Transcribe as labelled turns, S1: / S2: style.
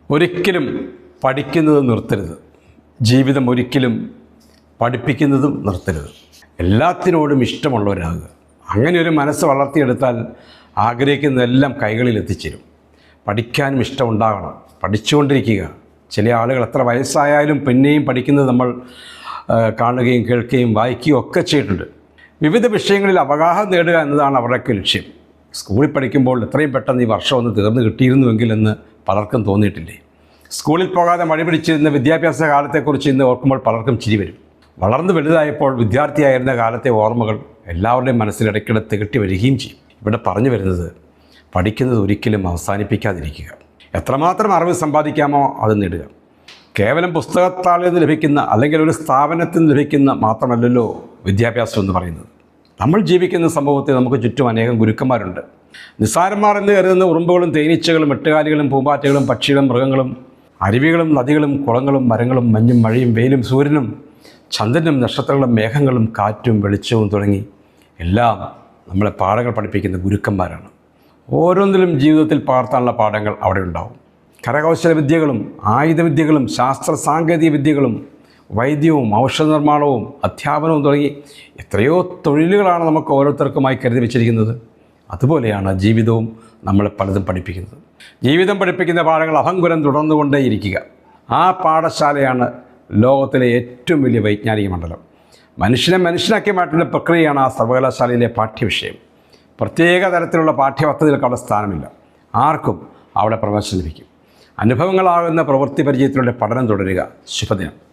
S1: ഒരിക്കലും പഠിക്കുന്നത് നിർത്തരുത്. ജീവിതം ഒരിക്കലും പഠിപ്പിക്കുന്നതും നിർത്തരുത്. എല്ലാത്തിനോടും ഇഷ്ടമുള്ളവരാകുക. അങ്ങനെ ഒരു മനസ്സ് വളർത്തിയെടുത്താൽ ആഗ്രഹിക്കുന്നതെല്ലാം കൈകളിൽ എത്തിച്ചേരും. പഠിക്കാനും ഇഷ്ടമുണ്ടാകണം, പഠിച്ചുകൊണ്ടിരിക്കുക. ചില ആളുകൾ എത്ര വയസ്സായാലും പിന്നെയും പഠിക്കുന്നത് നമ്മൾ കാണുകയും കേൾക്കുകയും വായിക്കുകയും ഒക്കെ ചെയ്തിട്ടുണ്ട്. വിവിധ വിഷയങ്ങളിൽ അവഗാഹം നേടുക എന്നതാണ് അവരുടെയൊക്കെ ലക്ഷ്യം. സ്കൂളിൽ പഠിക്കുമ്പോൾ എത്രയും പെട്ടെന്ന് ഈ വർഷം ഒന്ന് തീർന്നു കിട്ടിയിരുന്നുവെങ്കിൽ എന്ന് പലർക്കും തോന്നിയിട്ടില്ലേ? സ്കൂളിൽ പോകാതെ മടി പിടിച്ചിരുന്ന വിദ്യാഭ്യാസ കാലത്തെക്കുറിച്ച് ഇന്ന് ഓർക്കുമ്പോൾ പലർക്കും ചിരി വരും. വളർന്നു വലുതായപ്പോൾ വിദ്യാർത്ഥിയായിരുന്ന കാലത്തെ ഓർമ്മകൾ എല്ലാവരുടെയും മനസ്സിലിടയ്ക്കിടെ തികട്ടി വരികയും ചെയ്യും. ഇവിടെ പറഞ്ഞു വരുന്നത്, പഠിക്കുന്നത് ഒരിക്കലും അവസാനിപ്പിക്കാതിരിക്കുക. എത്രമാത്രം അറിവ് സമ്പാദിക്കാമോ അത് നേടുക. കേവലം പുസ്തകത്താളിൽ നിന്ന് ലഭിക്കുന്ന അല്ലെങ്കിൽ ഒരു സ്ഥാപനത്തിൽ നിന്ന് ലഭിക്കുന്ന മാത്രമല്ലല്ലോ വിദ്യാഭ്യാസം എന്ന് പറയുന്നത്. നമ്മൾ ജീവിക്കുന്ന സമൂഹത്തിൽ നമുക്ക് ചുറ്റും അനേകം ഗുരുക്കന്മാരുണ്ട്. നിസ്സാരന്മാർ എന്ന് കരുതുന്ന ഉറുമ്പുകളും തേനീച്ചകളും എട്ടുകാലികളും പൂമ്പാറ്റകളും പക്ഷികളും മൃഗങ്ങളും അരുവികളും നദികളും കുളങ്ങളും മരങ്ങളും മഞ്ഞും മഴയും വെയിലും സൂര്യനും ചന്ദ്രനും നക്ഷത്രങ്ങളും മേഘങ്ങളും കാറ്റും വെളിച്ചവും തുടങ്ങി എല്ലാം നമ്മളെ പാഠങ്ങൾ പഠിപ്പിക്കുന്ന ഗുരുക്കന്മാരാണ്. ഓരോന്നിലും ജീവിതത്തിൽ പകർത്താനുള്ള പാഠങ്ങൾ അവിടെ ഉണ്ടാവും. കരകൗശല വിദ്യകളും ആയുധവിദ്യകളും ശാസ്ത്ര സാങ്കേതിക വിദ്യകളും വൈദ്യവും ഔഷധ നിർമ്മാണവും അധ്യാപനവും തുടങ്ങി എത്രയോ തൊഴിലുകളാണ് നമുക്ക് ഓരോരുത്തർക്കുമായി കരുതി വെച്ചിരിക്കുന്നത്. അതുപോലെയാണ് ജീവിതവും നമ്മളെ പലതും പഠിപ്പിക്കുന്നത്. ജീവിതം പഠിപ്പിക്കുന്ന പാഠങ്ങൾ അഭംഗുരം തുടർന്നുകൊണ്ടേയിരിക്കുക. ആ പാഠശാലയാണ് ലോകത്തിലെ ഏറ്റവും വലിയ വൈജ്ഞാനിക മണ്ഡലം. മനുഷ്യനെ മനുഷ്യനാക്കി മാറ്റുന്ന പ്രക്രിയയാണ് ആ സർവകലാശാലയിലെ പാഠ്യവിഷയം. പ്രത്യേക തരത്തിലുള്ള പാഠ്യപദ്ധതികൾക്ക് അവിടെ സ്ഥാനമില്ല. ആർക്കും അവിടെ പ്രവേശനം ലഭിക്കും. അനുഭവങ്ങളാകുന്ന പ്രവൃത്തി പരിചയത്തിലൂടെ പഠനം തുടരുക. ശുഭദിനം.